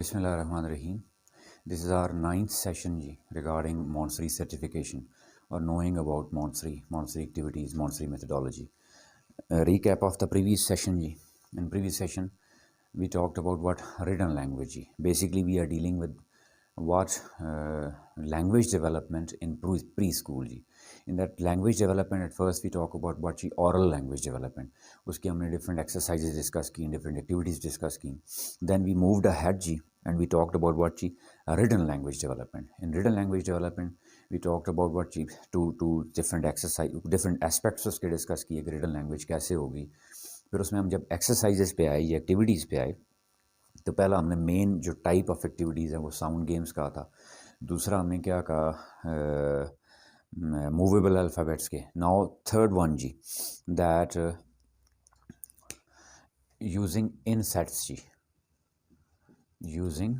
Bismillahirrahmanirrahim. This is our ninth session regarding Montessori certification or knowing about Montessori activities, Montessori methodology. A recap of the previous session. In previous session, we talked about what written language. Basically, we are dealing with what language development in preschool. In that language development, at first we talk about what oral language development. उसकी हमने different exercises discuss की, different activities discuss की. Then we moved ahead and we talked about what written language development. In written language development, we talked about what two different exercise, different aspects उसके discuss किए कि written language कैसे होगी. फिर उसमें हम जब exercises पे आए या activities पे आए, तो पहला हमने मेन जो टाइप ऑफ एक्टिविटीज़ है वो साउंड गेम्स कहा था. दूसरा हमने क्या कहा, मूवेबल अल्फ़ाबेट्स के. Now third one that using insets using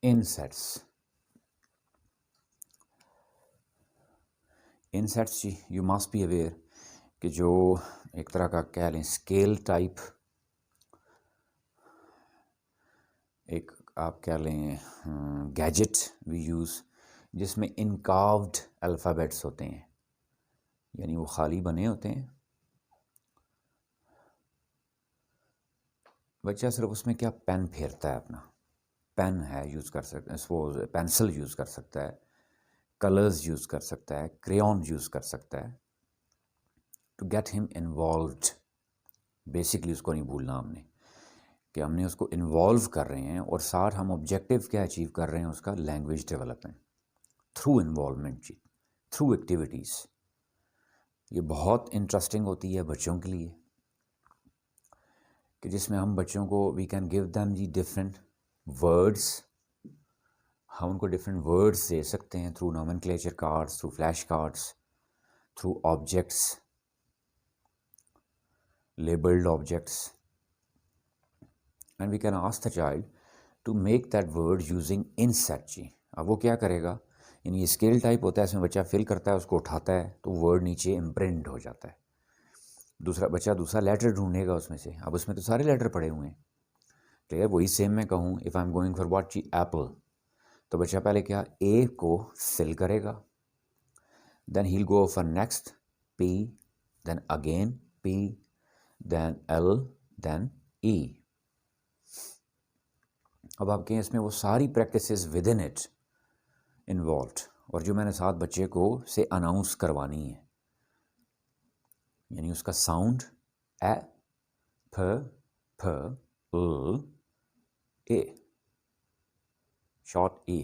insets you must be aware कि जो एक तरह का कह लें स्केल टाइप, एक आप कह लें गैजेट वी यूज़ जिसमें इनकाव्ड अल्फ़ाबेट्स होते हैं, यानी वो खाली बने होते हैं. बच्चा सिर्फ उसमें क्या पेन फेरता है, अपना पेन है यूज़ कर सकता है, सपोज पेंसिल यूज़ कर सकता है, कलर्स यूज़ कर सकता है, क्रेयॉन यूज़ कर सकता है. To get him involved, basically उसको नहीं भूलना हमने कि हमने उसको इन्वॉल्व कर रहे हैं और साथ हम ऑब्जेक्टिव क्या अचीव कर रहे हैं उसका, language development through involvement through activities. ये बहुत इंटरेस्टिंग होती है बच्चों के लिए कि जिसमें हम बच्चों को we can give them different words. हम उनको डिफरेंट वर्ड्स दे सकते हैं through nomenclature cards, through flash cards, through objects, labeled objects, and we can ask the child to make that word using insert. अब वो क्या करेगा, यानी स्केल टाइप होता है, इसमें बच्चा फिल करता है, उसको उठाता है तो वर्ड नीचे इम्प्रिंट हो जाता है. दूसरा बच्चा दूसरा लेटर ढूंढेगा उसमें से. अब उसमें तो सारे लेटर पड़े हुए हैं, क्लियर. वही सेम मैं कहूँ, if I am going for what apple, तो बच्चा पहले क्या ए को फिल करेगा, then he will go for next P, then again P, then L, then E. अब आपके इसमें वो सारी practices within it involve, और जो मैंने साथ बच्चे को से अनाउंस करवानी है, यानी उसका साउंड ए, फ, फ, ल, ए, शॉर्ट ए,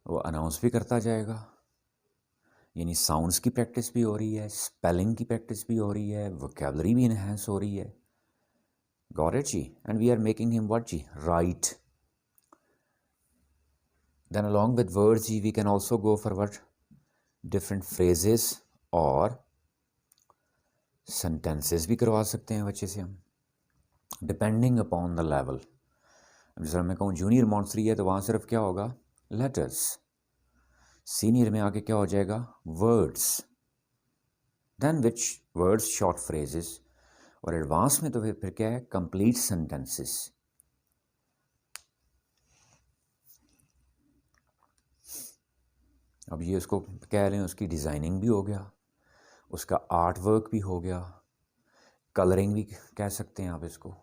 वो अनाउंस भी करता जाएगा. यानी साउंड्स की प्रैक्टिस भी हो रही है, स्पेलिंग की प्रैक्टिस भी हो रही है, वोकैबलरी भी इन्हेंस हो रही है. Got it and we are making him what write. Then along with words we can also go for what different phrases और सेंटेंसेस भी करवा सकते हैं बच्चे से हम, डिपेंडिंग अपॉन द लेवल. जैसे मैं कहूँ जूनियर मॉन्टेसरी है तो वहाँ सिर्फ क्या होगा, लेटर्स. सीनियर में आके क्या हो जाएगा, words, then which words short phrases, और एडवांस में तो फिर क्या है, कंप्लीट सेंटेंसेस. अब ये उसको कह रहे हैं, उसकी डिज़ाइनिंग भी हो गया, उसका आर्ट वर्क भी हो गया, कलरिंग भी कह सकते हैं आप इसको.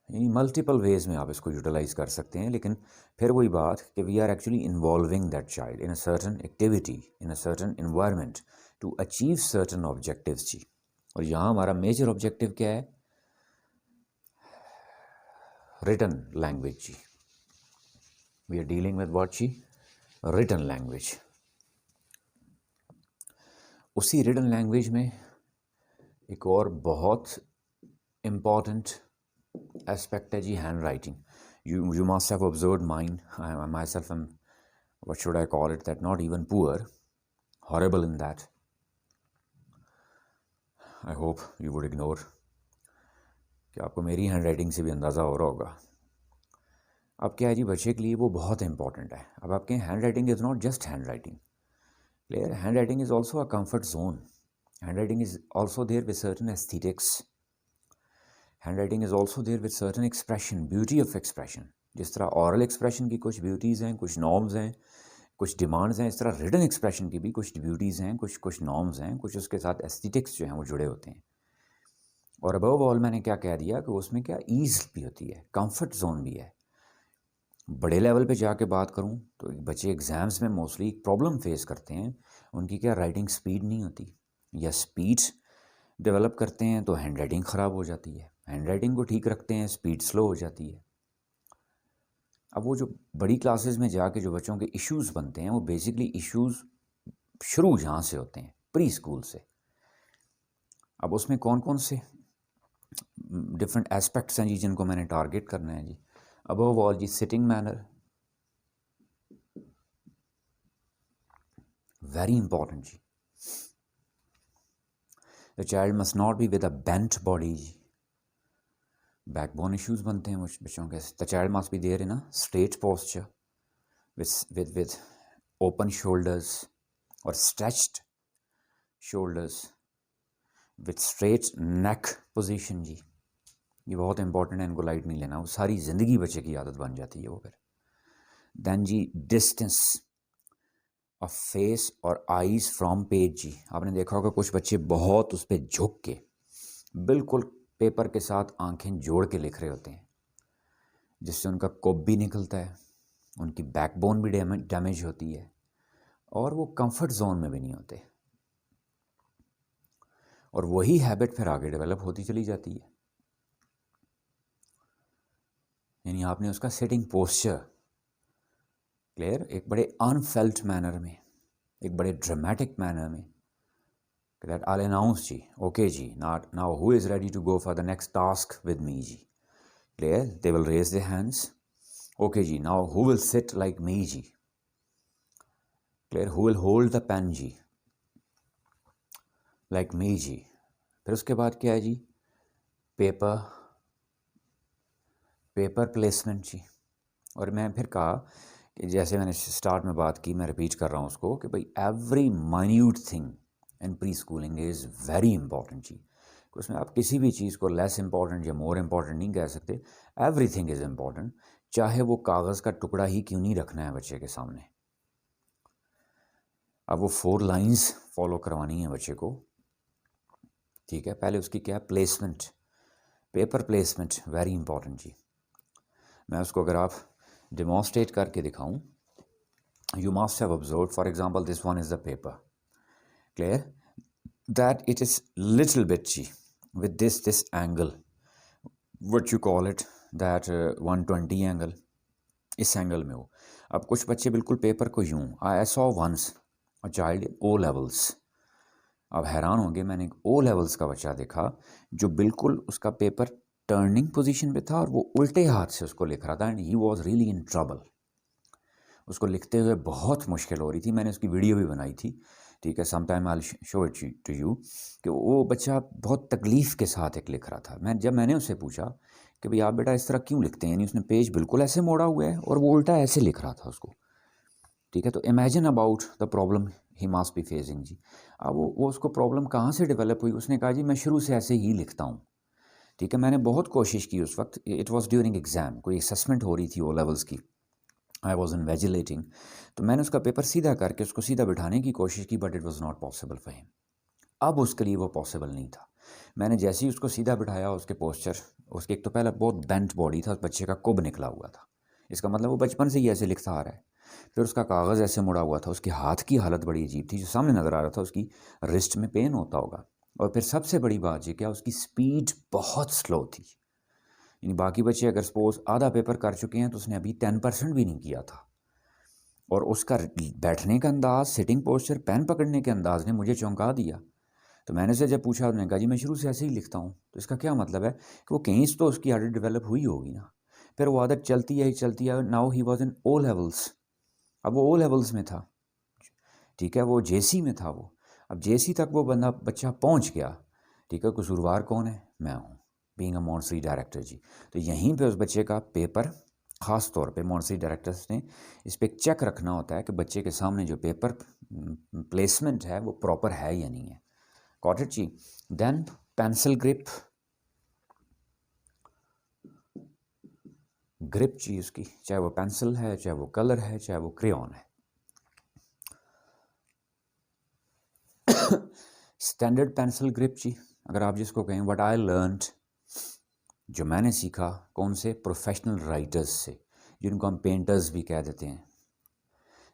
यानी मल्टीपल वेज में आप इसको यूटिलाइज कर सकते हैं. लेकिन फिर वही बात कि we are actually involving that child in a certain activity, in a certain environment to achieve certain objectives और यहाँ हमारा मेजर ऑब्जेक्टिव क्या है, written language we are dealing with what written language. उसी रिटन लैंग्वेज में एक और बहुत इम्पॉर्टेंट एस्पेक्ट है handwriting. You must have observed mine. I myself am, what should I call it, that not even poor, horrible in that. I hope you would ignore कि आपको मेरी hand writing से भी अंदाज़ा हो रहा होगा. अब क्या है बच्चे के लिए वो बहुत इंपॉर्टेंट है. अब आपके handwriting is not just handwriting, clear. Handwriting is also a comfort zone. Handwriting is also there with certain aesthetics. Handwriting is also there with certain expression, beauty of expression. जिस तरह ऑरल expression की कुछ beauties हैं, कुछ norms हैं, कुछ demands हैं, इस तरह रिटन एक्सप्रेशन की भी कुछ ब्यूटीज़ हैं, कुछ नॉर्म्स हैं, कुछ उसके साथ एस्थेटिक्स जो हैं वो जुड़े होते हैं। और अबव ऑल मैंने क्या कह दिया कि उसमें क्या ईज़ भी होती है, कंफर्ट जोन भी है। बड़े लेवल पे जाके बात करूं तो बच्चे एग्ज़ाम्स में मोस्टली एक प्रॉब्लम फेस करते हैं, उनकी क्या राइटिंग स्पीड नहीं होती, या स्पीड डेवलप करते हैं तो हैंड राइटिंग ख़राब हो जाती है, हैंड राइटिंग को ठीक रखते हैं स्पीड स्लो हो जाती है। अब वो जो बड़ी क्लासेस में जाके जो बच्चों के इश्यूज़ बनते हैं वो बेसिकली इश्यूज़ शुरू जहाँ से होते हैं, प्री स्कूल से। अब उसमें कौन कौन से डिफरेंट एस्पेक्ट्स हैं जी जिनको मैंने टारगेट करना है जी। अबव ऑल जी सिटिंग मैनर, वेरी इंपॉर्टेंट जी। The child must not be with a bent body जी, बैकबोन इश्यूज बनते हैं बच्चों के। The child must be there in a straight posture with open shoulders or stretched shoulders with straight neck position जी। ये बहुत important है, इनको light नहीं लेना, वो सारी ज़िंदगी बच्चे की आदत बन जाती है वो फिर। देन जी डिस्टेंस ऑफ फेस और आईज फ्रॉम पेज जी। आपने देखा होगा कुछ बच्चे बहुत उस पर झुक के बिल्कुल पेपर के साथ आंखें जोड़ के लिख रहे होते हैं, जिससे उनका कोब भी निकलता है, उनकी बैकबोन भी डैमेज होती है, और वो कंफर्ट जोन में भी नहीं होते, और वही हैबिट फिर आगे डेवलप होती चली जाती है। यानी आपने उसका सिटिंग पोस्चर क्लियर एक बड़े अनफेल्ट मैनर में, एक बड़े ड्रामेटिक मैनर में, दैट आई अनाउंस जी, ओके जी, not now who is ready to go for the next task with me जी। Clear, they will raise their hands, okay जी, now who will sit like me जी। Clear, who will hold the pen जी like me जी। फिर उसके बाद क्या है जी, पेपर प्लेसमेंट जी। और मैं फिर कहा कि जैसे मैंने स्टार्ट में बात की, मैं रिपीट कर रहा हूँ उसको, कि भाई every minute thing in preschooling is very important जी। उसमें आप किसी भी चीज़ को लेस इंपॉर्टेंट या मोर इंपॉर्टेंट नहीं कह सकते, एवरी थिंग इज़ इम्पॉर्टेंट, चाहे वो कागज़ का टुकड़ा ही क्यों नहीं रखना है बच्चे के सामने। अब वो 4 लाइंस फॉलो करवानी है बच्चे को, ठीक है। पहले उसकी क्या placement, paper placement very important जी। मैं उसको अगर आप डेमोन्स्ट्रेट करके दिखाऊं, you must have observed, for example, this one is the paper, clear, that it is little bit with this angle, what you call it, that 120 angle, इस angle में हो। अब कुछ बच्चे बिल्कुल पेपर को यूं, I saw once a child in O levels, अब हैरान होंगे, मैंने एक ओ लेवल्स का बच्चा देखा जो बिल्कुल उसका पेपर टर्निंग पोजीशन पे था और वो उल्टे हाथ से उसको लिख रहा था, and he was really in trouble. उसको लिखते हुए बहुत मुश्किल हो रही थी, मैंने उसकी वीडियो भी बनाई थी, ठीक है, some time I show it to you, कि वो बच्चा बहुत तकलीफ़ के साथ एक लिख रहा था। जब मैंने उससे पूछा कि भाई आप बेटा इस तरह क्यों लिखते हैं, यानी उसने पेज बिल्कुल ऐसे मोड़ा हुआ है और वो उल्टा ऐसे लिख रहा था उसको, ठीक है। तो imagine about the problem he must be facing जी। अब वो उसको प्रॉब्लम कहाँ से डेवलप हुई, उसने कहा जी मैं शुरू से ऐसे ही लिखता हूँ, ठीक है। मैंने बहुत कोशिश की उस वक्त, इट वॉज ड्यूरिंग एग्ज़ाम, कोई असेसमेंट हो रही थी ओ लेवल्स की, आई वॉज इन्वेजिलेटिंग, तो मैंने उसका पेपर सीधा करके उसको सीधा बिठाने की कोशिश की, but it was not possible for him. अब उसके लिए वो पॉसिबल नहीं था। मैंने जैसे ही उसको सीधा बिठाया, उसके पोस्चर, उसके एक तो पहले बहुत बेंट बॉडी था, बच्चे का कुब निकला हुआ था, इसका मतलब वो बचपन से ही ऐसे लिखता आ रहा है। फिर उसका कागज़ ऐसे मुड़ा हुआ था, उसके हाथ की हालत बड़ी अजीब थी, जो सामने नज़र आ रहा था उसकी रिस्ट में पेन होता होगा। और फिर सबसे बड़ी बात ये क्या, उसकी स्पीड बहुत स्लो थी, यानी बाकी बच्चे अगर सपोज आधा पेपर कर चुके हैं तो उसने अभी 10% भी नहीं किया था। और उसका बैठने का अंदाज़, सिटिंग पोस्चर, पेन पकड़ने के अंदाज़ ने मुझे चौंका दिया। तो मैंने से जब पूछा, उन्होंने कहा जी मैं शुरू से ऐसे ही लिखता हूँ। तो इसका क्या मतलब है कि वो कहीं से तो उसकी आदत डेवलप हुई होगी ना। फिर वो आदत चलती है, now he was in O levels, अब वो ओ लेवल्स में था, ठीक है, वो जेसी में था वो। अब जेसी तक वो बच्चा पहुँच गया, ठीक है। कसूरवार कौन है, मैं हूँ, बीइंग अ मॉन्टसरी डायरेक्टर जी। तो यहीं पे उस बच्चे का पेपर, ख़ास तौर पे मॉन्टसरी डायरेक्टर्स ने इस पर चेक रखना होता है कि बच्चे के सामने जो पेपर प्लेसमेंट है वो प्रॉपर है या नहीं है। गॉट इट जी। देन पेंसिल ग्रिप, ग्रिप जी उसकी, चाहे वो पेंसिल है, चाहे वो कलर है, चाहे वो क्रेयॉन है। स्टैंडर्ड पेंसिल ग्रिप जी, अगर आप जिसको कहें, व्हाट आई लर्नड, जो मैंने सीखा कौन से प्रोफेशनल राइटर्स से, जिनको हम पेंटर्स भी कह देते हैं।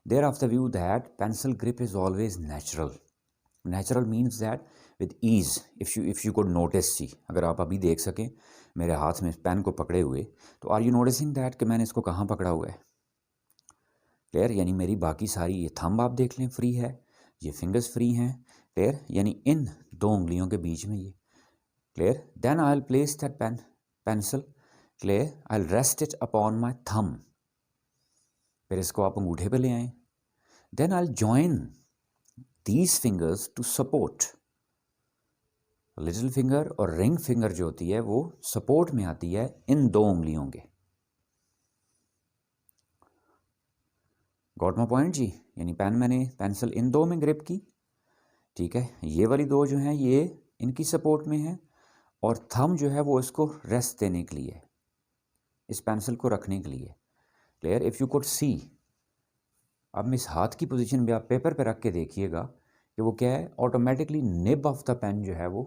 They're of the view that pencil grip is always natural. Natural means that with ease, if you could notice see, अगर आप अभी देख सकें मेरे हाथ में पेन को पकड़े हुए, तो आर यू नोटिसिंग दैट कि मैंने इसको कहाँ पकड़ा हुआ है? क्लियर, यानी मेरी बाकी सारी, ये थंब आप देख लें फ्री है, ये फिंगर्स फ्री हैं। क्लियर, यानी इन दो उंगलियों के बीच में ये। Clear, then I will place that pencil, clear, I will rest it upon my thumb, फिर इसको आप अंगूठे पे ले आएँ। Then I will join these fingers to support. Little finger और रिंग फिंगर जो होती है वो सपोर्ट में आती है इन दो उंगलियों के। गॉट माई पॉइंट जी, यानी मैंने पेंसिल इन दो में ग्रिप की, ठीक है, ये वाली दो जो हैं ये इनकी सपोर्ट में है, और थंब जो है वो इसको रेस्ट देने के लिए, इस पेंसिल को रखने के लिए। Clear, if you could see, अब इस हाथ की पोजीशन भी आप पेपर पे रख के देखिएगा कि वो क्या है, automatically nib of the pen जो है वो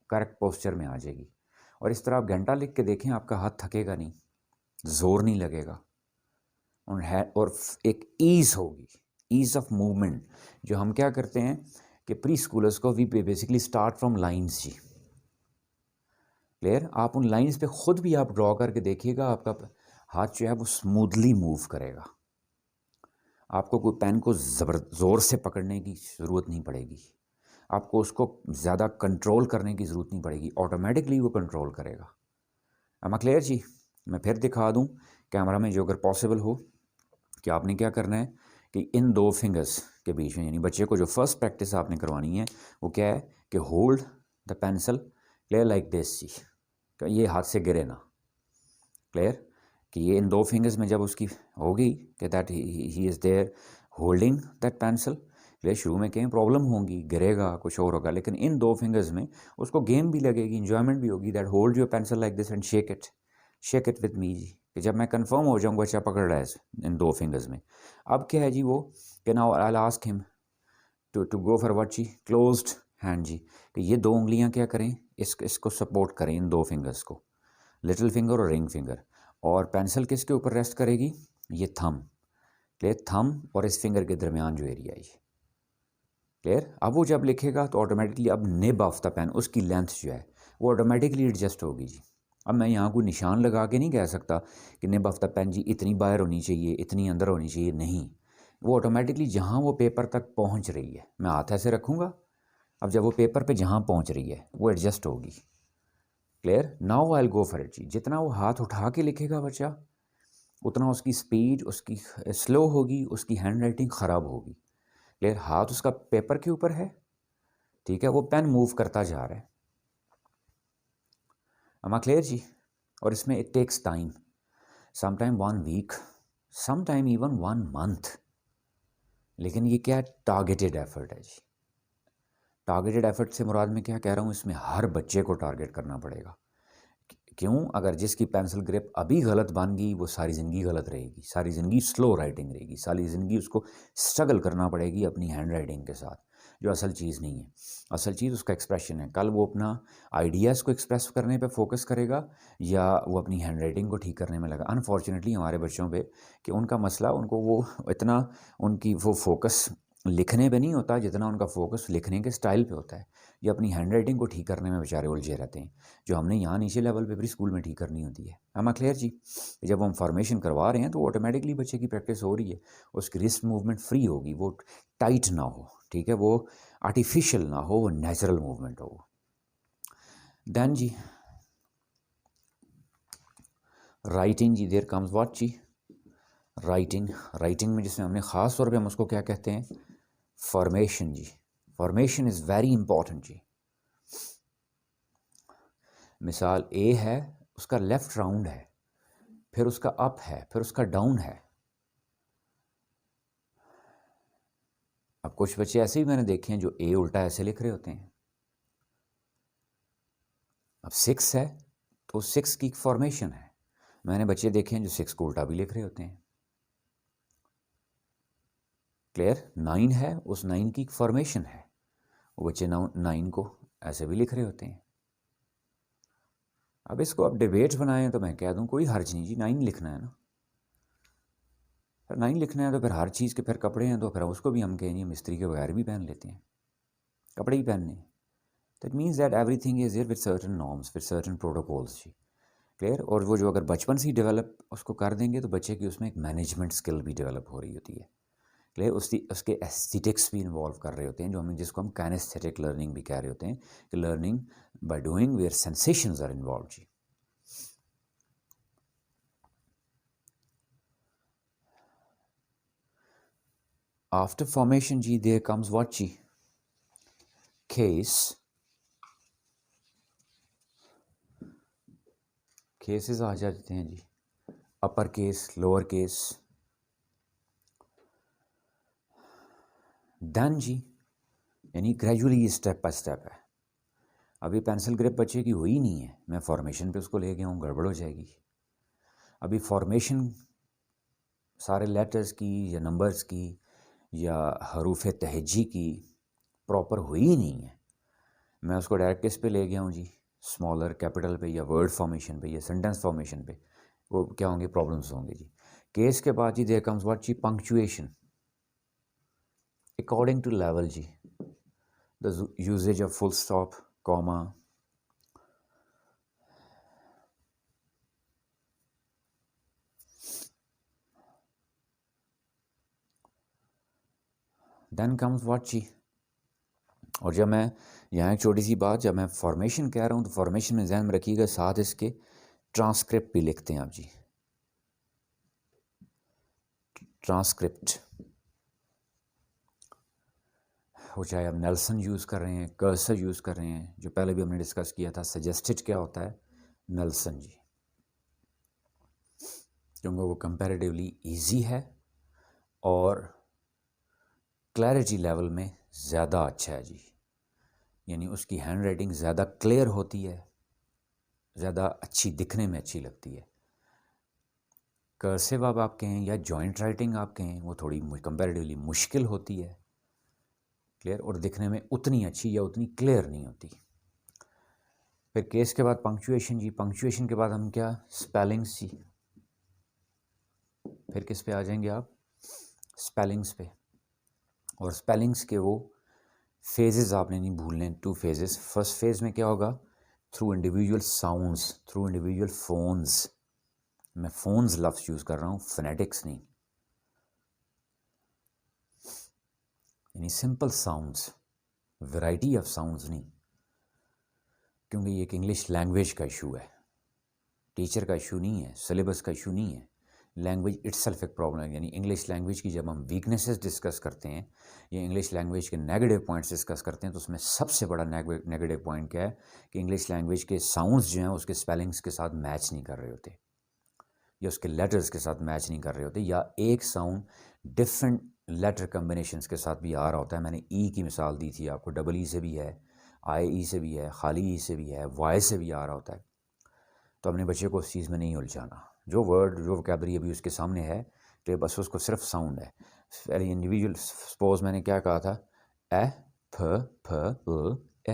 करेक्ट पोस्चर में आ जाएगी। और इस तरह आप घंटा लिख के देखें, आपका हाथ थकेगा नहीं, जोर नहीं लगेगा, और एक ईज़ होगी, ईज़ ऑफ मूवमेंट। जो हम क्या करते हैं कि प्री स्कूलर्स को we basically start from lines जी। क्लियर, आप उन लाइंस पे खुद भी आप ड्रॉ करके देखिएगा, आपका हाथ जो है वो स्मूथली मूव करेगा। आपको कोई पेन को ज़ोर से पकड़ने की ज़रूरत नहीं पड़ेगी, आपको उसको ज़्यादा कंट्रोल करने की ज़रूरत नहीं पड़ेगी, ऑटोमेटिकली वो कंट्रोल करेगा। एम आई क्लियर जी? मैं फिर दिखा दूँ कैमरा में, जो अगर पॉसिबल हो, कि आपने क्या करना है कि इन दो फिंगर्स के बीच में, यानी बच्चे को जो फर्स्ट प्रैक्टिस आपने करवानी है वो क्या है कि hold the pencil, clear, like this जी, ये हाथ से गिरे ना। क्लियर, कि ये इन दो फिंगर्स में जब उसकी होगी कि that he is there holding that pencil. Clear, शुरू में कहीं प्रॉब्लम होंगी, गिरेगा, कुछ और होगा, लेकिन इन दो फिंगर्स में उसको गेम भी लगेगी, इंजॉयमेंट भी होगी, that hold your pencil like this and shake it with me जी, कि जब मैं कंफर्म हो जाऊँगा बच्चा पकड़ रहा है इन दो फिंगर्स में। अब क्या है जी वो, कि now I will ask him to go for what जी, क्लोज्ड हैंड जी, कि ये दो उंगलियां क्या करें, इसको सपोर्ट करें, इन दो फिंगर्स को, लिटिल फिंगर और रिंग फिंगर, और पेंसिल किसके ऊपर रेस्ट करेगी, ये थंब। क्लियर, थंब और इस फिंगर के दरमियान जो एरिया है ये। क्लियर, अब वो जब लिखेगा तो ऑटोमेटिकली अब निब ऑफ द पेन, उसकी लेंथ जो है वो ऑटोमेटिकली एडजस्ट होगी जी। अब मैं यहाँ कोई निशान लगा के नहीं कह सकता कि निब ऑफ द पेन जी इतनी बाहर होनी चाहिए, इतनी अंदर होनी चाहिए, नहीं, वो ऑटोमेटिकली जहाँ वो पेपर तक पहुँच रही है, मैं हाथ ऐसे रखूँगा, अब जब वो पेपर पे जहाँ पहुँच रही है वो एडजस्ट होगी। Clear, now I will go for it जी। जितना वो हाथ उठा के लिखेगा बच्चा, उतना उसकी स्पीड उसकी स्लो होगी, उसकी हैंड राइटिंग ख़राब होगी। क्लियर, हाथ उसका पेपर के ऊपर है, ठीक है, वो पेन मूव करता जा रहा है। अमा क्लियर जी? और इसमें it takes time, sometime 1 week, sometime even 1 month, लेकिन ये क्या टारगेटेड एफर्ट है जी। टारगेटेड एफर्ट से मुराद में क्या कह रहा हूँ, इसमें हर बच्चे को टारगेट करना पड़ेगा। क्यों? अगर जिसकी पेंसिल ग्रिप अभी गलत बन गई वो सारी ज़िंदगी गलत रहेगी, सारी ज़िंदगी स्लो राइटिंग रहेगी, सारी ज़िंदगी उसको स्ट्रगल करना पड़ेगी अपनी हैंड राइटिंग के साथ, जो असल चीज़ नहीं है। असल चीज़ उसका एक्सप्रेशन है। कल वो अपना आइडियाज़ को एक्सप्रेस करने पे फोकस करेगा या वो अपनी हैंड राइटिंग को ठीक करने में लगा। अनफॉर्चुनेटली हमारे बच्चों पे कि उनका मसला, उनको वो इतना, उनकी वो फोकस लिखने पे नहीं होता जितना उनका फोकस लिखने के स्टाइल पे होता है। ये अपनी हैंड राइटिंग को ठीक करने में बेचारे उलझे रहते हैं, जो हमने यहाँ नीचे लेवल पे प्री स्कूल में ठीक करनी होती है। हम क्लियर जी? जब हम फॉर्मेशन करवा रहे हैं तो ऑटोमेटिकली बच्चे की प्रैक्टिस हो रही है, उसकी रिस्ट मूवमेंट फ्री होगी, वो टाइट ना हो, ठीक है, वो आर्टिफिशियल ना हो, वो नेचुरल मूवमेंट हो। देन जी राइटिंग जी, देयर कम्स व्हाट जी, राइटिंग। राइटिंग में जिसमें हमने ख़ास तौर पे हम उसको क्या कहते हैं, फॉर्मेशन जी। फॉर्मेशन इज़ वेरी इंपॉर्टेंट जी। मिसाल ए है, उसका लेफ़्ट राउंड है, फिर उसका अप है, फिर उसका डाउन है। अब कुछ बच्चे ऐसे भी मैंने देखे हैं जो ए उल्टा ऐसे लिख रहे होते हैं। अब 6 है तो 6 की फॉर्मेशन है, मैंने बच्चे देखे हैं जो 6 को उल्टा भी लिख रहे होते हैं। क्लियर? 9 है, उस 9 की फॉर्मेशन है, वो बच्चे 9 को ऐसे भी लिख रहे होते हैं। अब इसको आप डिबेट बनाएं तो मैं कह दूं कोई हर्ज नहीं जी, 9 लिखना है ना। फिर 9 लिखना है तो फिर हर चीज़ के फिर कपड़े हैं तो फिर उसको भी हम कहेंगे मिस्त्री के बगैर भी पहन लेते हैं, कपड़े ही पहनने। That means that everything is there with certain norms, with certain protocols जी। क्लियर? और वो जो अगर बचपन से ही डेवलप उसको कर देंगे तो बच्चे की उसमें एक मैनेजमेंट स्किल भी डेवलप हो रही होती है। क्लियर? उसके एस्थेटिक्स भी इन्वॉल्व कर रहे होते हैं, जिसको हम काइनेस्थेटिक लर्निंग भी कह रहे होते हैं, कि learning by doing where sensations are involve जी। After formation जी there comes what जी? Case. केसेस आ जाते हैं जी, upper case, lower case. Done जी, यानी ग्रेजुअली स्टेप बाय स्टेप है। अभी पेंसिल ग्रिप बच्चे की हुई नहीं है, मैं फॉर्मेशन पे उसको ले गया हूँ, गड़बड़ हो जाएगी। अभी फॉर्मेशन सारे लेटर्स की या नंबर्स की या हरूफ तहजी की प्रॉपर हुई ही नहीं है, मैं उसको डायरेक्ट किस पे ले गया हूँ जी? स्मॉलर कैपिटल पे या वर्ड फॉर्मेशन पे या सेंटेंस फॉर्मेशन पे। वो क्या होंगे? प्रॉब्लम्स होंगे जी। केस के बाद जी देयर कम्स व्हाट जी? पंक्चुएशन अकॉर्डिंग टू लेवल जी, the usages of full stop, comma, then comes what जी। और जब मैं यहाँ एक छोटी सी बात, जब मैं फॉर्मेशन कह रहा हूँ तो फॉर्मेशन में ध्यान में रखिएगा साथ इसके ट्रांसक्रिप्ट भी लिखते हैं आप जी। ट्रांसक्रिप्ट हो, चाहे आप नेल्सन यूज़ कर रहे हैं, कर्सर यूज़ कर रहे हैं, जो पहले भी हमने डिस्कस किया था, सजेस्टेड क्या होता है? नेल्सन जी, क्योंकि वो कंपैरेटिवली इजी है और क्लैरिटी लेवल में ज़्यादा अच्छा है जी, यानी उसकी हैंड राइटिंग ज़्यादा क्लियर होती है, ज़्यादा अच्छी दिखने में अच्छी लगती है। कर्सिव आप कहें या जॉइंट राइटिंग आप कहें, वो थोड़ी कंपैरेटिवली मुश्किल होती है, क्लियर, और दिखने में उतनी अच्छी या उतनी क्लियर नहीं होती। फिर केस के बाद पंक्चुएशन जी, पंक्चुएशन के बाद हम क्या? स्पेलिंग्स जी। फिर किस पे आ जाएंगे आप? स्पेलिंग्स पे। और स्पेलिंग्स के वो फेजेस आपने नहीं भूलने, 2 फेजेस। फर्स्ट फेज में क्या होगा? Through individual sounds, through individual phones. मैं फोन्स लफ्ज़ यूज़ कर रहा हूँ, फोनेटिक्स नहीं, यानी simple sounds, variety of sounds नहीं, क्योंकि ये एक इंग्लिश लैंग्वेज का इशू है, टीचर का इशू नहीं है, सिलेबस का इशू नहीं है। लैंग्वेज इट्सल्फ एक प्रॉब्लम है, यानी इंग्लिश लैंग्वेज की जब हम वीकनेसेस डिस्कस करते हैं या इंग्लिश लैंग्वेज के नेगेटिव पॉइंट्स डिस्कस करते हैं तो उसमें सबसे बड़ा नेगेटिव पॉइंट क्या है? कि इंग्लिश लैंग्वेज के साउंड्स जो हैं उसके स्पेलिंग्स के साथ मैच नहीं कर रहे होते, या उसके लेटर्स के साथ मैच नहीं कर रहे होते, या एक साउंड डिफरेंट लेटर कम्बिनेशंस के साथ भी आ रहा होता है। मैंने ई की मिसाल दी थी आपको, डबल ई से भी है, आई ई से भी है, खाली ई से भी है, वाई से भी आ रहा होता है। तो अपने बच्चे को उस चीज़ में नहीं उलझाना, जो वर्ड जो वोकैबलरी अभी उसके सामने है तो बस उसको सिर्फ साउंड है। वेरी इंडिविजुअल, सपोज मैंने क्या कहा था? ए, फ ए,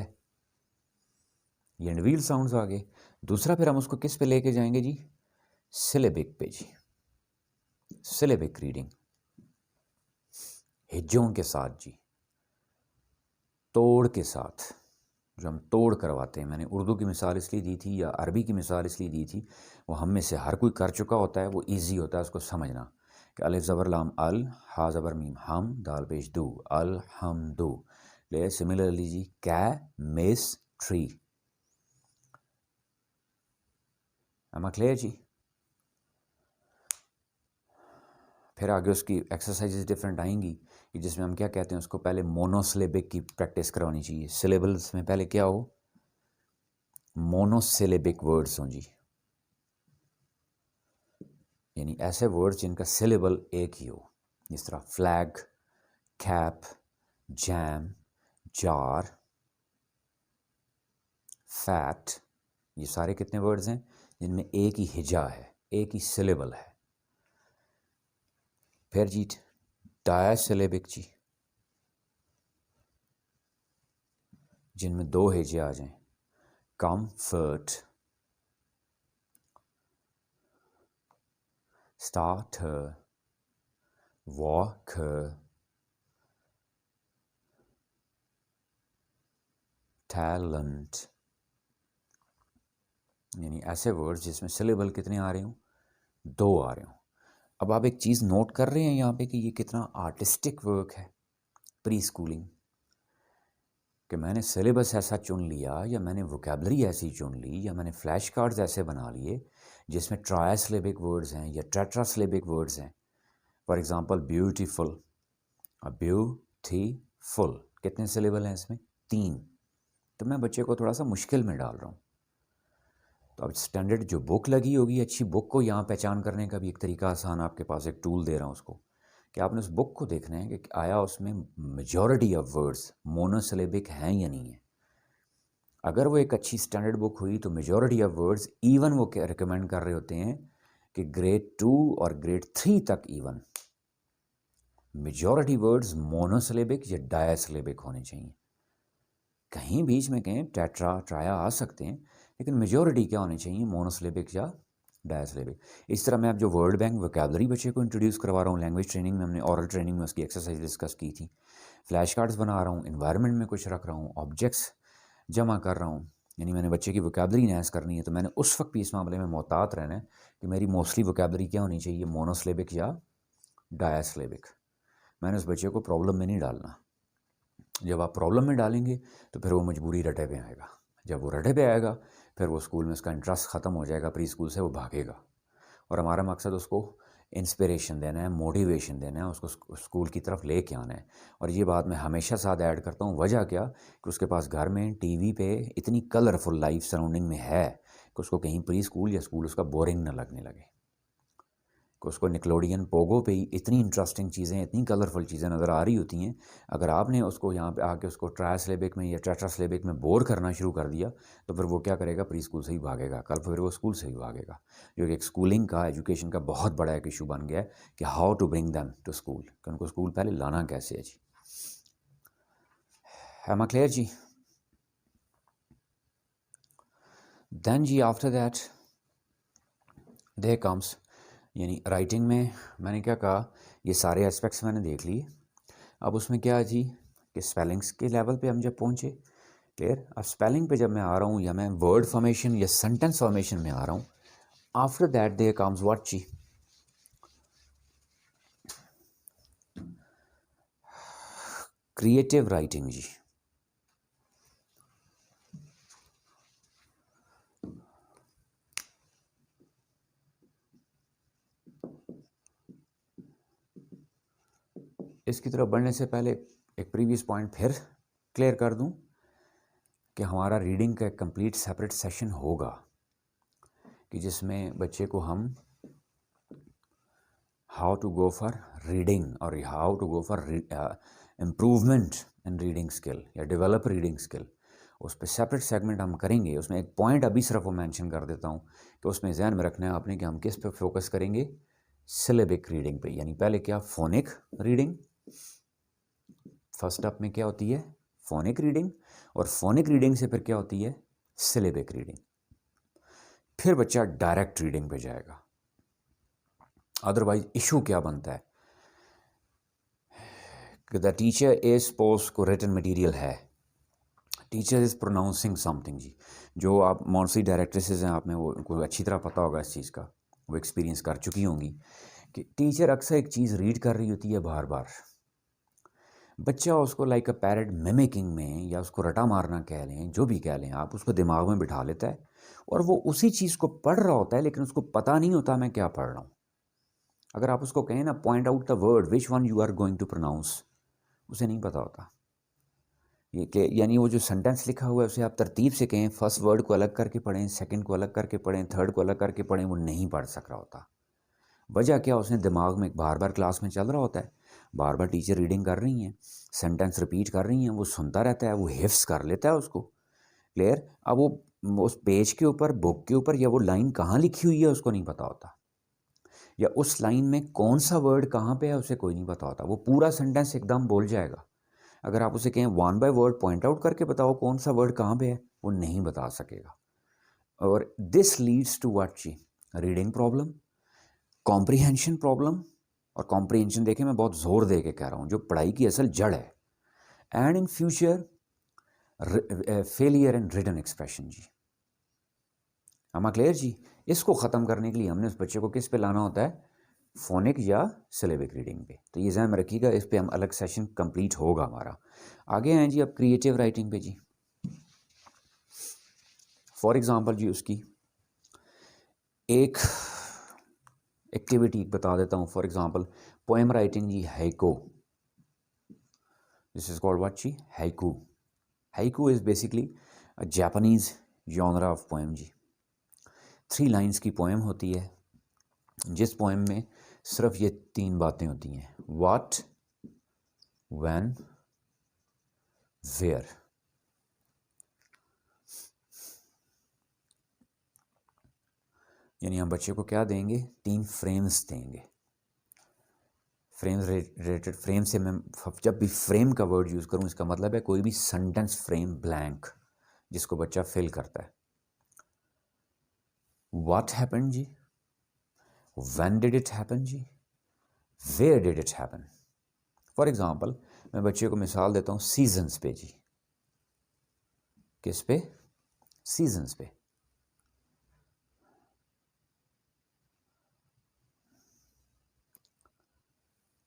ये इंडिविजुअल साउंड्स आ गए। दूसरा फिर हम उसको किस पे लेके जाएंगे जी? सिलेबिक पे जी, सिलेबिक रीडिंग, हिज्जों के साथ जी, तोड़ के साथ, जो हम तोड़ करवाते हैं। मैंने उर्दू की मिसाल इसलिए दी थी या अरबी की मिसाल इसलिए दी थी, वो हम में से हर कोई कर चुका होता है, वो इजी होता है उसको समझना, कि अलिफ ज़बर लाम अल, हा ज़बर मीम हम, दाल पेश दू, अल हम दू। ले सिमिलरली जी, कै मिस ट्री। एम क्लियर जी? फिर आगे उसकी एक्सरसाइजेज डिफरेंट आएंगी कि जिसमें हम क्या कहते हैं, उसको पहले मोनोसिलेबिक की प्रैक्टिस करवानी चाहिए। सिलेबल्स में पहले क्या हो? मोनोसिलेबिक वर्ड्स हों जी, यानी ऐसे वर्ड्स जिनका सिलेबल एक ही हो, जिस तरह flag, cap, jam, jar, fat. ये सारे कितने वर्ड्स हैं जिनमें एक ही हिजा है, एक ही सिलेबल है। फिर जी डायसिलेबिक जी, जिनमें 2 हेजे आ जाएं, कम्फर्ट, स्टार्टर, वॉकर, टैलेंट, यानी ऐसे वर्ड्स जिसमें सिलेबल कितने आ रहे हों, 2 आ रहे हों। अब आप एक चीज़ नोट कर रहे हैं यहाँ पे कि ये कितना आर्टिस्टिक वर्क है प्री स्कूलिंग, कि मैंने सिलेबस ऐसा चुन लिया, या मैंने वोकेबलरी ऐसी चुन ली, या मैंने फ्लैश कार्ड्स ऐसे बना लिए जिसमें ट्रायसिलेबिक वर्ड्स हैं या टेट्रासिलेबिक वर्ड्स हैं। फॉर एग्जांपल ब्यूटीफुल, ब्यूटीफुल, कितने सिलेबल हैं इसमें, 3। तो मैं बच्चे को थोड़ा सा मुश्किल में डाल रहा हूँ। तो अब स्टैंडर्ड जो बुक लगी होगी, अच्छी बुक को यहाँ पहचान करने का भी एक तरीका आसान आपके पास एक टूल दे रहा हूँ उसको, कि आपने उस बुक को देखना है कि आया उसमें मेजॉरिटी ऑफ वर्ड्स मोनोसिलेबिक हैं या नहीं है। अगर वो एक अच्छी स्टैंडर्ड बुक हुई तो मेजॉरिटी ऑफ वर्ड्स इवन वो क्या रिकमेंड कर रहे होते हैं कि ग्रेड 2 और ग्रेड 3 तक इवन मेजॉरिटी वर्ड्स मोनोसिलेबिक या डायसिलेबिक होने चाहिए। कहीं बीच में कहें टेट्रा ट्राया आ सकते हैं, लेकिन मेजॉरिटी क्या होनी चाहिए, मोनोसिलेबिक या डायसिलेबिक। इस तरह मैं अब जो वर्ड बैंक वोकेबलरी बच्चे को इंट्रोड्यूस करवा रहा हूँ, लैंग्वेज ट्रेनिंग में हमने ऑरल ट्रेनिंग में उसकी एक्सरसाइज डिस्कस की थी, फ्लैश कार्ड्स बना रहा हूँ, इन्वायरमेंट में कुछ रख रहा हूँ, ऑब्जेक्ट्स जमा कर रहा हूँ, यानी मैंने बच्चे की वोकेबलरी नैस करनी है, तो मैंने उस वक्त भी इस मामले में मोहतात रहना है कि मेरी मोस्टली वोकेबलरी क्या होनी चाहिए, मोनोसिलेबिक या डायसिलेबिक। मैंने उस बच्चे को प्रॉब्लम में नहीं डालना। जब आप प्रॉब्लम में डालेंगे तो फिर वो मजबूरी रटे पे आएगा। जब वो रटे पे आएगा फिर वो स्कूल में उसका इंटरेस्ट ख़त्म हो जाएगा, प्री स्कूल से वो भागेगा। और हमारा मकसद उसको इंस्पिरेशन देना है, मोटिवेशन देना है, उसको स्कूल की तरफ लेके आना है। और ये बात मैं हमेशा साथ ऐड करता हूँ, वजह क्या कि उसके पास घर में टीवी पे इतनी कलरफुल लाइफ सराउंडिंग में है कि उसको कहीं प्री स्कूल या स्कूल उसका बोरिंग ना लगने लगे, कि उसको निकलोडियन पोगो पे ही इतनी इंटरेस्टिंग चीज़ें, इतनी कलरफुल चीज़ें नज़र आ रही होती हैं। अगर आपने उसको यहाँ पे आके उसको ट्रायसिलेबिक में या टेट्रासिलेबिक में बोर करना शुरू कर दिया तो फिर वो क्या करेगा, प्री स्कूल से ही भागेगा, कल फिर वो स्कूल से ही भागेगा। जो कि एक स्कूलिंग का, एजुकेशन का बहुत बड़ा एक इशू बन गया है कि how to bring them to school, कि उनको स्कूल पहले लाना कैसे है जी। एम आई क्लियर जी? देन जी आफ्टर दैट देयर कम्स, यानी राइटिंग में मैंने क्या कहा, ये सारे एस्पेक्ट्स मैंने देख लिए। अब उसमें क्या है जी कि स्पेलिंग्स के लेवल पे हम जब पहुँचे, क्लियर। अब स्पेलिंग पे जब मैं आ रहा हूँ या मैं वर्ड फॉर्मेशन या सेंटेंस फॉर्मेशन में आ रहा हूँ, after that there comes what जी, क्रिएटिव राइटिंग जी। इसकी तरफ बढ़ने से पहले एक प्रीवियस पॉइंट फिर क्लियर कर दूं कि हमारा रीडिंग का एक कंप्लीट सेपरेट सेशन होगा कि जिसमें बच्चे को हम how to go for reading और how to go for improvement in reading skill या डेवलप रीडिंग स्किल, उस पर सेपरेट सेगमेंट हम करेंगे। उसमें एक पॉइंट अभी सिर्फ वो मेंशन कर देता हूँ कि उसमें ध्यान में रखना है आपने कि हम किस पे फोकस करेंगे, सिलेबिक रीडिंग पे। यानी पहले क्या, फोनिक रीडिंग, फर्स्ट अप में क्या होती है, फोनिक रीडिंग, और फोनिक रीडिंग से फिर क्या होती है, सिलेबिक रीडिंग। फिर बच्चा डायरेक्ट रीडिंग पे जाएगा। अदरवाइज इशू क्या बनता है कि द टीचर इज सपोज को रिटन मटेरियल है, टीचर इज़ प्रोनाउंसिंग समथिंग जी। जो आप मॉन्टसरी डायरेक्ट्रेसेस हैं, आप में वो को अच्छी तरह पता होगा इस चीज़ का, वो एक्सपीरियंस कर चुकी होंगी कि टीचर अक्सर एक चीज़ रीड कर रही होती है बार बार, बच्चा उसको लाइक अ पैरट मिमिकिंग में, या उसको रटा मारना कह लें, जो भी कह लें आप, उसको दिमाग में बिठा लेता है और वो उसी चीज़ को पढ़ रहा होता है, लेकिन उसको पता नहीं होता मैं क्या पढ़ रहा हूँ। अगर आप उसको कहें ना, point out the word which one you are going to pronounce, उसे नहीं पता होता। ये कि यानी वो जो सेंटेंस लिखा हुआ है उसे आप तरतीब से कहें, फर्स्ट वर्ड को अलग करके पढ़ें, सेकंड को अलग करके पढ़ें, थर्ड को अलग करके पढ़ें, वो नहीं पढ़ सक रहा होता। वजह क्या, उसने दिमाग में बार बार क्लास में चल रहा होता है, बार बार टीचर रीडिंग कर रही हैं, सेंटेंस रिपीट कर रही हैं, वो सुनता रहता है, वो हिफ्स कर लेता है उसको, क्लियर। अब वो उस पेज के ऊपर, बुक के ऊपर, या वो लाइन कहाँ लिखी हुई है उसको नहीं पता होता। या उस लाइन में कौन सा वर्ड कहाँ पे है उसे कोई नहीं पता होता। वो पूरा सेंटेंस एकदम बोल जाएगा। अगर आप उसे कहें one by word point out करके बताओ कौन सा वर्ड कहाँ पे है, वो नहीं बता सकेगा। और दिस लीड्स टू व्हाट जी, रीडिंग प्रॉब्लम, कॉम्प्रिहेंशन प्रॉब्लम। और कॉम्प्रिहेंशन देखें मैं बहुत ज़ोर दे के कह रहा हूँ, जो पढ़ाई की असल जड़ है। And in future failure in written expression जी। अमा क्लियर जी। इसको ख़त्म करने के लिए हमने उस बच्चे को किस पे लाना होता है, फोनिक या सिलेबिक रीडिंग पे। तो ये ध्यान में रखिएगा, इस पे हम अलग सेशन कंप्लीट होगा हमारा। आगे हैं जी अब क्रिएटिव राइटिंग पे जी। फॉर एग्जांपल जी उसकी एक एक्टिविटी बता देता हूँ। फॉर एग्जांपल पोएम राइटिंग जी, haiku. This is called what जी, haiku. Haiku is basically a Japanese genre of poem जी। 3 लाइंस की पोएम होती है, जिस पोएम में सिर्फ ये 3 बातें होती हैं, व्हाट, व्हेन, वेयर। यानी हम बच्चे को क्या देंगे, 3 फ्रेम्स देंगे। फ्रेम्स रिलेटेड, फ्रेम से मैं जब भी फ्रेम का वर्ड यूज़ करूँ इसका मतलब है कोई भी सेंटेंस फ्रेम ब्लैंक जिसको बच्चा फिल करता है। व्हाट हैपन जी, व्हेन डिड इट हैपन जी, where did it happen. For example मैं बच्चे को मिसाल देता हूँ सीजन्स पे जी। किस पे, सीजन्स पे।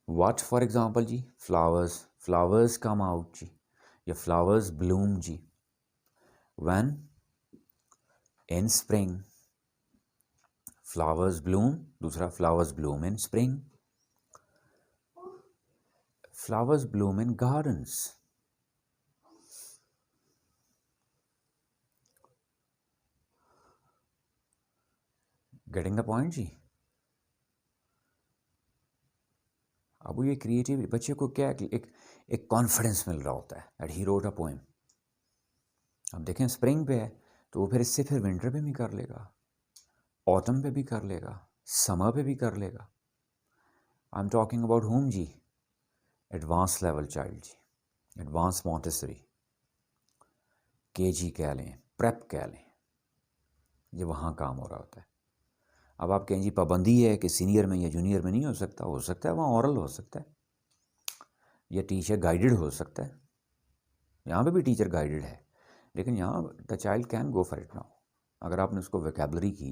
व्हाट फॉर एग्जांपल जी, फ्लावर्स, फ्लावर्स कम आउट जी, या फ्लावर्स ब्लूम जी। When, in spring, flowers bloom. दूसरा, flowers bloom in spring, flowers bloom in gardens. Getting the point जी। अब ये क्रिएटिव बच्चे को क्या एक कॉन्फिडेंस मिल रहा होता है that he wrote a poem. अब देखें स्प्रिंग पे है तो वो फिर इससे फिर विंटर पे भी कर लेगा, ऑटम पे भी कर लेगा, समर पे भी कर लेगा। I am talking about home जी, एडवांस लेवल चाइल्ड जी, एडवांस मॉन्टेसरी, केजी कह लें, प्रेप कह लें, ये वहाँ काम हो रहा होता है। अब आप कहें जी पाबंदी है कि सीनियर में या जूनियर में नहीं हो सकता है वहाँ ऑरल हो सकता है, या टीचर गाइडेड हो सकता है। यहाँ पे भी टीचर गाइडेड है, लेकिन यहाँ the child can go for it now. अगर आपने उसको वोकैबुलरी की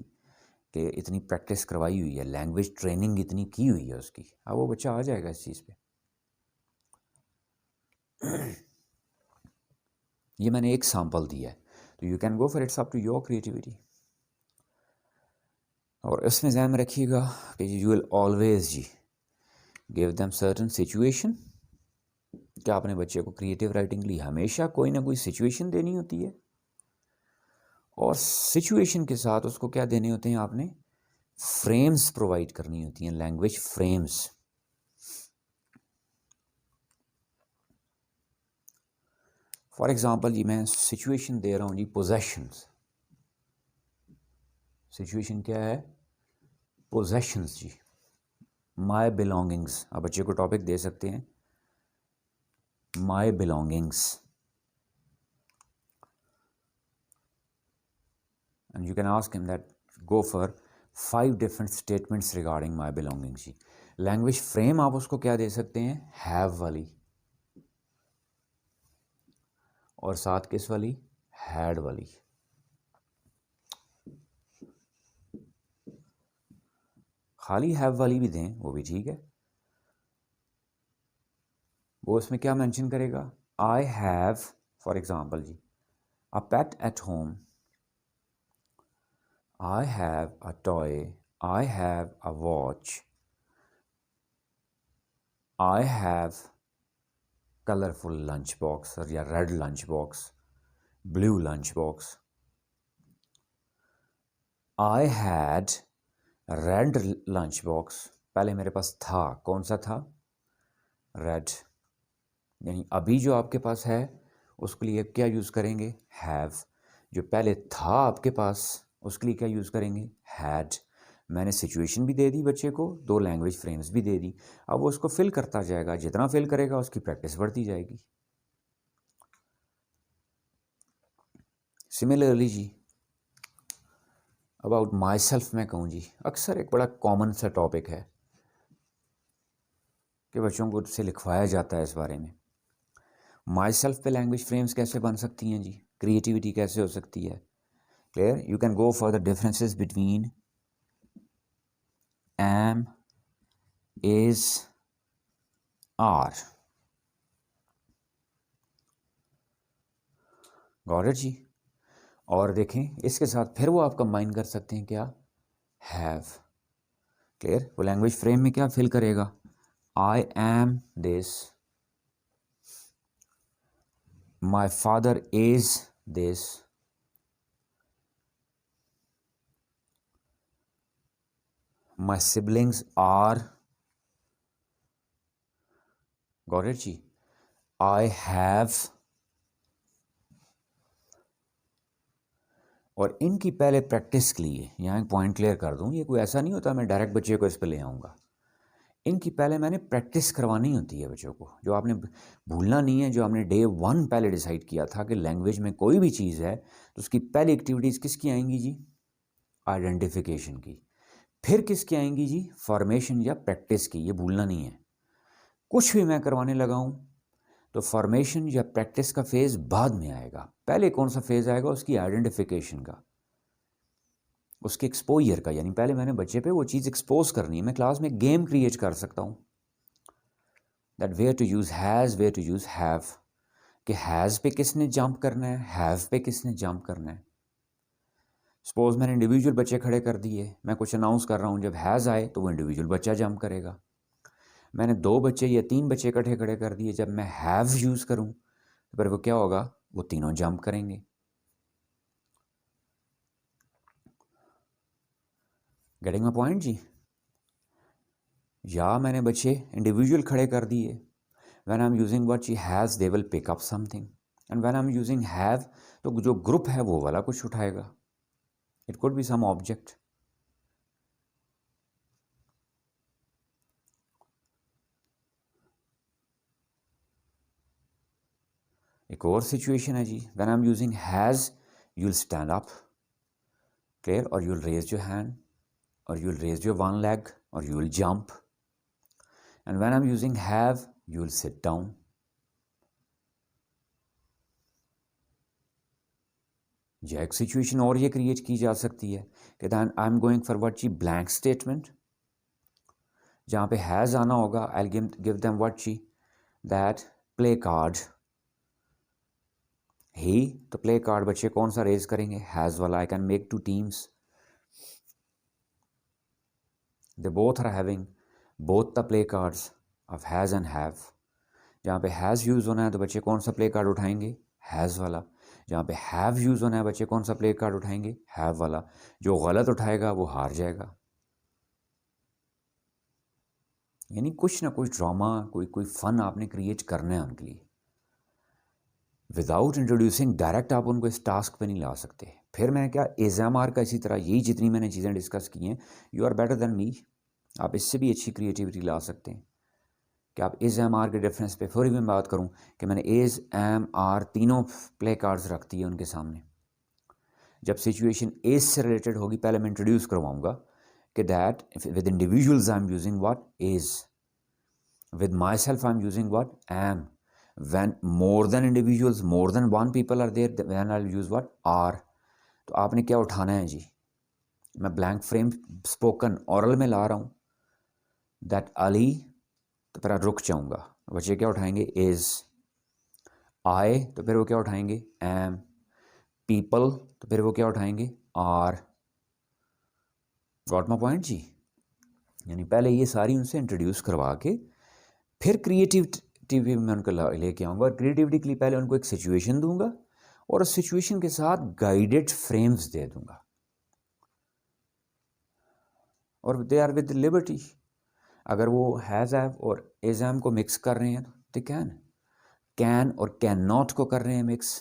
कि इतनी प्रैक्टिस करवाई हुई है, लैंग्वेज ट्रेनिंग इतनी की हुई है उसकी, अब वो बच्चा आ जाएगा इस चीज़ पे। ये मैंने एक सैम्पल दिया है, तो you can go for it's up to your creativity. और इसमें ध्यान में रखिएगा कि यू विल ऑलवेज जी गिव देम सर्टन सिचुएशन। क्या अपने बच्चे को क्रिएटिव राइटिंग के लिए हमेशा कोई ना कोई सिचुएशन देनी होती है, और सिचुएशन के साथ उसको क्या देने होते हैं, आपने फ्रेम्स प्रोवाइड करनी होती हैं, लैंग्वेज फ्रेम्स। फॉर एग्जांपल जी मैं सिचुएशन दे रहा हूँ जी, पोजेशंस। सिचुएशन क्या है, पोजेशंस जी, माय बिलोंगिंग्स। आप बच्चे को टॉपिक दे सकते हैं my belongings, and you can ask him that go for 5 different statements regarding my belongings जी। लैंग्वेज फ्रेम आप उसको क्या दे सकते हैं, हैव वाली, और साथ किस वाली, हैड वाली। खाली हैव वाली भी दें वो भी ठीक है। वो उसमें क्या मेंशन करेगा, आई हैव फॉर एग्जांपल जी a pet at home, I have a toy, I have a watch, I have colorful lunchbox or या red lunchbox, blue lunchbox, I had red lunchbox। पहले मेरे पास था, कौन सा था, red। यानी अभी जो आपके पास है उसके लिए क्या यूज़ करेंगे, have। जो पहले था आपके पास उसके लिए क्या यूज़ करेंगे, had। मैंने सिचुएशन भी दे दी बच्चे को, 2 लैंग्वेज फ्रेम्स भी दे दी। अब वो उसको फिल करता जाएगा, जितना फिल करेगा उसकी प्रैक्टिस बढ़ती जाएगी। सिमिलरली जी अबाउट माई सेल्फ मैं कहूँ जी, अक्सर एक बड़ा कॉमन सा टॉपिक है कि बच्चों को से लिखवाया जाता है इस बारे में। माई सेल्फ पे लैंग्वेज फ्रेम्स कैसे बन सकती हैं जी, क्रिएटिविटी कैसे हो सकती है। Clear, you can go for the differences between am, is, are. Got it जी। और देखें इसके साथ फिर वो आप कंबाइन कर सकते हैं क्या, हैव। क्लियर, वो लैंग्वेज फ्रेम में क्या फिल करेगा, I am this, my father is this, my siblings are. Got it जी। I have. और इनकी पहले प्रैक्टिस के लिए यहाँ एक पॉइंट क्लियर कर दूँ, ये कोई ऐसा नहीं होता मैं डायरेक्ट बच्चे को इस पर ले आऊँगा। इनकी पहले मैंने प्रैक्टिस करवानी होती है बच्चों को, जो आपने भूलना नहीं है, जो आपने डे 1 पहले डिसाइड किया था कि लैंग्वेज में कोई भी चीज़ है तो उसकी पहली एक्टिविटीज़ किसकी आएंगी जी, आइडेंटिफिकेशन की। फिर किसकी आएंगी जी, फॉर्मेशन या प्रैक्टिस की। ये भूलना नहीं है, कुछ भी मैं करवाने लगा हूँ तो फॉर्मेशन या प्रैक्टिस का फेज़ बाद में आएगा। पहले कौन सा फेज़ आएगा, उसकी आइडेंटिफिकेशन का, उसके एक्सपोजर का। यानी पहले मैंने बच्चे पे वो चीज़ एक्सपोज करनी है। मैं क्लास में गेम क्रिएट कर सकता हूँ that where to use has, where to use have, कि हैज़ पे किसने जंप करना है, हैव पे किसने जंप करना है। सपोज मैंने इंडिविजुअल बच्चे खड़े कर दिए, मैं कुछ अनाउंस कर रहा हूँ, जब हैज़ आए तो वो इंडिविजुअल बच्चा जंप करेगा। मैंने 2 बच्चे या 3 बच्चे इकट्ठे खड़े कर दिए, जब मैं हैव यूज़ करूँ तो फिर वो क्या होगा, वो तीनों जंप करेंगे। गेटिंग माय पॉइंट जी। या मैंने बच्चे इंडिविजुअल खड़े कर दिए, when I am using what she has they will pick up something, and when I am using have तो जो ग्रुप है वो वाला कुछ उठाएगा। It could be some object. एक और सिचुएशन है जी, when I am using has you will stand up, clear, और you will raise your hand, or you will raise your one leg, or you will jump. And when I'm using have, you will sit down. या एक situation और ये create की जा सकती है कि then I am going for what ची ब्लैंक स्टेटमेंट, जहाँ पे हैज़ आना होगा, आई गिव देम व्हाट ची दैट प्ले कार्ड। ही तो प्ले कार्ड बच्चे कौन सा रेज करेंगे, हैज़ वाला। I can make 2 teams, they both are having both the play cards of has and have. जहाँ पे हैज़ यूज़ होना है तो बच्चे कौन सा प्ले कार्ड उठाएंगे, हैज़ वाला। जहाँ पे हैव यूज़ होना है बच्चे कौन सा प्ले कार्ड उठाएंगे, हैव वाला। जो गलत उठाएगा वो हार जाएगा। यानी कुछ ना कुछ ड्रामा, कोई फन आपने क्रिएट करना है उनके लिए। विदाउट इंट्रोड्यूसिंग डायरेक्ट आप उनको इस टास्क पे नहीं ला सकते। फिर मैं क्या, एग्जाम का इसी तरह, यही जितनी मैंने चीज़ें डिस्कस की हैं, you are better than me, आप इससे भी अच्छी क्रिएटिविटी ला सकते हैं। कि आप इज़ एम आर के डिफरेंस पे फिर भी मैं बात करूं कि मैंने इज़ एम आर तीनों प्ले कार्ड्स रख दिए उनके सामने। जब सिचुएशन इज से रिलेटेड होगी, पहले मैं इंट्रोड्यूस करवाऊंगा कि that with individuals I am using what is, with myself I am using what am, when more than individuals, more than 1 people are there, when I use what are. तो आपने क्या उठाना है जी, मैं blank frame spoken ऑरल में ला रहा हूँ that Ali, तो फिर रुक जाऊंगा। बच्चे क्या उठाएंगे, इज। आए तो फिर वो क्या उठाएंगे, एम। पीपल तो फिर वो क्या उठाएंगे, आर। गॉट माय पॉइंट जी। यानी पहले ये सारी उनसे इंट्रोड्यूस करवा के फिर क्रिएटिविटी में उनको लेके आऊँगा। और क्रिएटिविटी के लिए पहले उनको एक सिचुएशन दूंगा और उस सिचुएशन के साथ गाइडेड फ्रेम्स दे दूंगा, और दे आर विद लिबर्टी। अगर वो हैज़ हैव और इज एम को मिक्स कर रहे हैं तो दे कैन और कैन नॉट को कर रहे हैं मिक्स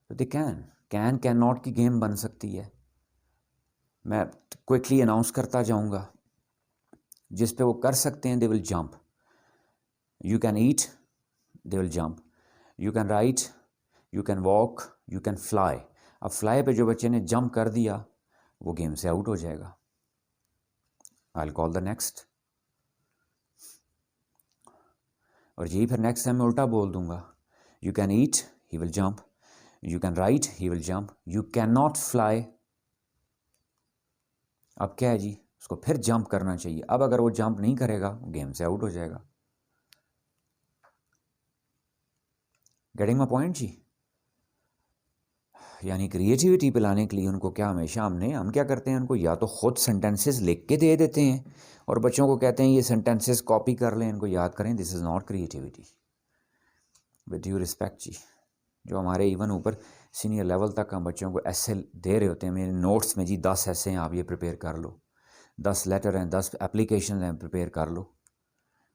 तो दे कैन नॉट की गेम बन सकती है। मैं क्विकली अनाउंस करता जाऊंगा, जिस पे वो कर सकते हैं they will jump. You can eat, they will jump. You can write, you can walk, you can fly. अब फ्लाई पे जो बच्चे ने जंप कर दिया वो गेम से आउट हो जाएगा। I will call the next. और यही फिर नेक्स्ट टाइम मैं उल्टा बोल दूंगा। You can eat, he will jump. You can write, he will jump. You can not fly. अब क्या है जी, उसको फिर जंप करना चाहिए। अब अगर वो जंप नहीं करेगा गेम से आउट हो जाएगा। गेटिंग माय पॉइंट जी? यानी क्रिएटिविटी पे लाने के लिए उनको क्या हमेशा हम क्या करते हैं, उनको या तो खुद सेंटेंसेस लिख के दे देते हैं और बच्चों को कहते हैं ये सेंटेंसेस कॉपी कर लें, इनको याद करें। This is not creativity. With due respect जी, जो हमारे इवन ऊपर सीनियर लेवल तक हम बच्चों को ऐसे दे रहे होते हैं, मेरे नोट्स में जी 10 ऐसे हैं, आप ये प्रिपेयर कर लो, 10 लेटर हैं, 10 एप्लीकेशन हैं, प्रिपेयर कर लो।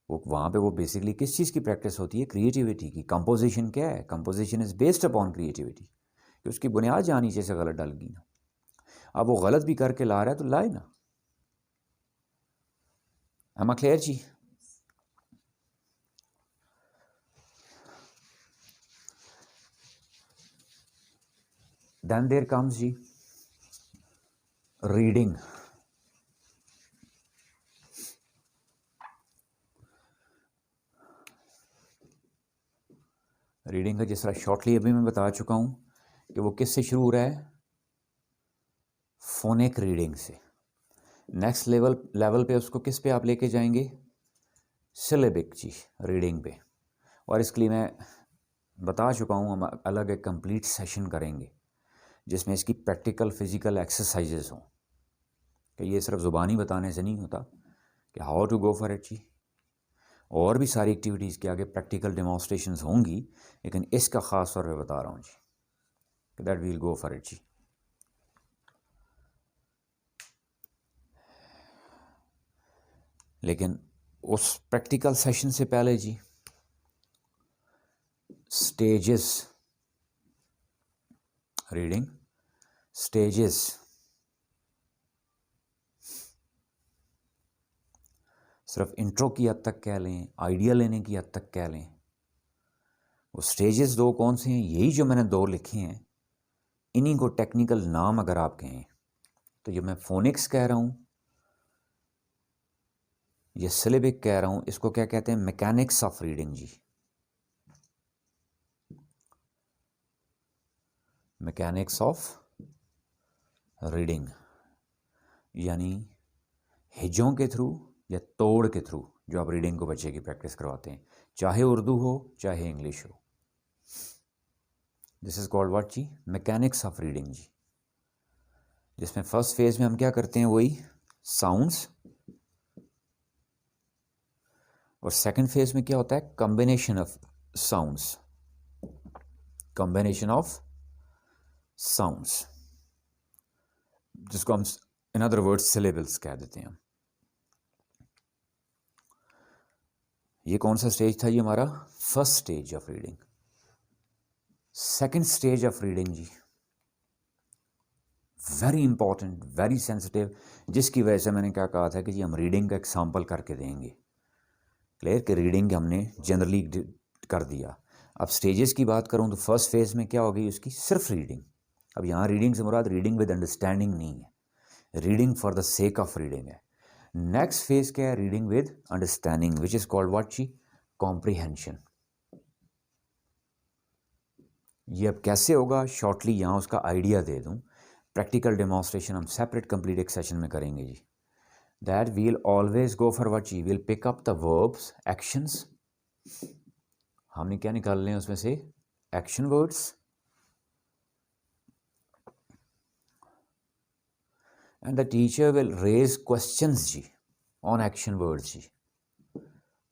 वो वहाँ पे वो बेसिकली किस चीज़ की प्रैक्टिस होती है? क्रिएटिविटी की। कंपोजिशन क्या है? Composition is based upon creativity, कि उसकी बुनियाद जहाँ नीचे से गलत डल गई ना। अब वो गलत भी करके ला रहा है तो लाए ना। एम आई क्लियर जी? देन देयर कम्स जी रीडिंग। रीडिंग का जिस तरह शॉर्टली अभी मैं बता चुका हूँ कि वो किससे शुरू हो रहा है? फोनिक रीडिंग से। नेक्स्ट लेवल पे उसको किस पे आप लेके जाएंगे? सिलेबिक जी रीडिंग पे। और इसके लिए मैं बता चुका हूँ, हम अलग एक कंप्लीट सेशन करेंगे जिसमें इसकी प्रैक्टिकल फिजिकल एक्सरसाइजेस हों, कि ये सिर्फ ज़ुबानी बताने से नहीं होता कि how to go for it जी। और भी सारी एक्टिविटीज़ के आगे प्रैक्टिकल डेमोन्स्ट्रेशंस होंगी, लेकिन इसका ख़ास तौर पे बता रहा हूँ जी कि that will go for it जी। लेकिन उस प्रैक्टिकल सेशन से पहले जी स्टेजेस, रीडिंग स्टेजेस, सिर्फ इंट्रो की हद तक कह लें, आइडिया लेने की हद तक कह लें। वो स्टेजेस दो कौन से हैं? यही जो मैंने दो लिखे हैं, इन्हीं को टेक्निकल नाम अगर आप कहें तो ये मैं फोनिक्स कह रहा हूँ, ये सिलेबिक कह रहा हूँ, इसको क्या कहते हैं? मैकेनिक्स ऑफ रीडिंग जी। मैकेनिक्स ऑफ रीडिंग, यानी हिजों के थ्रू या तोड़ के थ्रू जो आप रीडिंग को बच्चे की प्रैक्टिस करवाते हैं, चाहे उर्दू हो चाहे इंग्लिश हो। दिस इज कॉल्ड व्हाट जी? मैकेनिक्स ऑफ रीडिंग जी। जिसमें फर्स्ट फेज में हम क्या करते हैं? वही साउंड्स। और सेकंड फेज में क्या होता है? Combination of sounds, combination of sounds, जिसको हम इन अदर वर्ड्स सिलेबल्स कह देते हैं। ये कौन सा स्टेज था? ये हमारा first stage of reading. Second stage of reading जी वेरी इंपॉर्टेंट, वेरी सेंसिटिव, जिसकी वजह से मैंने क्या कहा था कि जी हम रीडिंग का एग्जाम्पल करके देंगे। क्लियर कि रीडिंग हमने जनरली कर दिया। अब स्टेजेस की बात करूं तो फर्स्ट फेज में क्या होगी उसकी? सिर्फ रीडिंग। अब यहाँ रीडिंग से मुराद रीडिंग विद अंडरस्टैंडिंग नहीं है, reading for the sake of reading है। नेक्स्ट फेज क्या है? Reading with understanding, which is called what जी? कॉम्प्रीहेंशन। ये अब कैसे होगा? शॉर्टली यहाँ उसका आइडिया दे दूँ। प्रैक्टिकल डेमोन्स्ट्रेशन हम सेपरेट कंप्लीट एक सेशन में करेंगे जी। That will always go for what जी? Will pick up the verbs, actions. हमने क्या निकाल लें उसमें से? Action words. And the teacher will raise questions जी ऑन एक्शन वर्ड्स जी।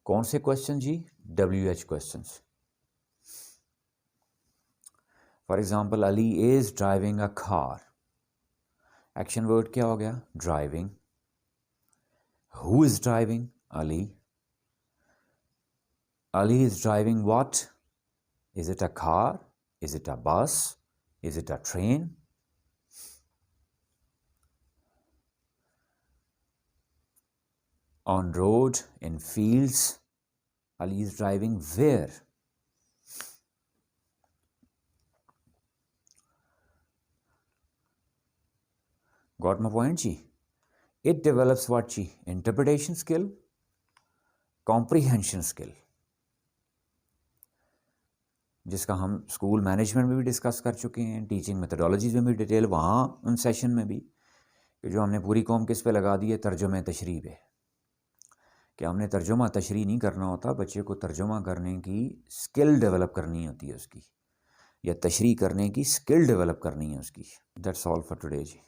कौन से क्वेश्चन जी? WH questions. For example, Ali is driving a car. Action word क्या हो गया? Driving. Who is driving? Ali. Ali is driving what? Is it a car? Is it a bus? Is it a train? On road, in fields. Ali is driving where? Got my point, ji? It develops what, ji? Interpretation skill, comprehension skill, जिसका हम school management में भी discuss कर चुके हैं, teaching methodologies में भी detail, वहाँ उन सेशन में भी, कि जो हमने पूरी कौम किस पे लगा दी है, तर्जुमा तशरीह पे, कि हमने तर्जुमा तशरीह नहीं करना होता, बच्चे को तर्जुमा करने की स्किल डेवलप करनी होती है उसकी, या तशरीह करने की स्किल डेवलप करनी है उसकी. That's all for today ji.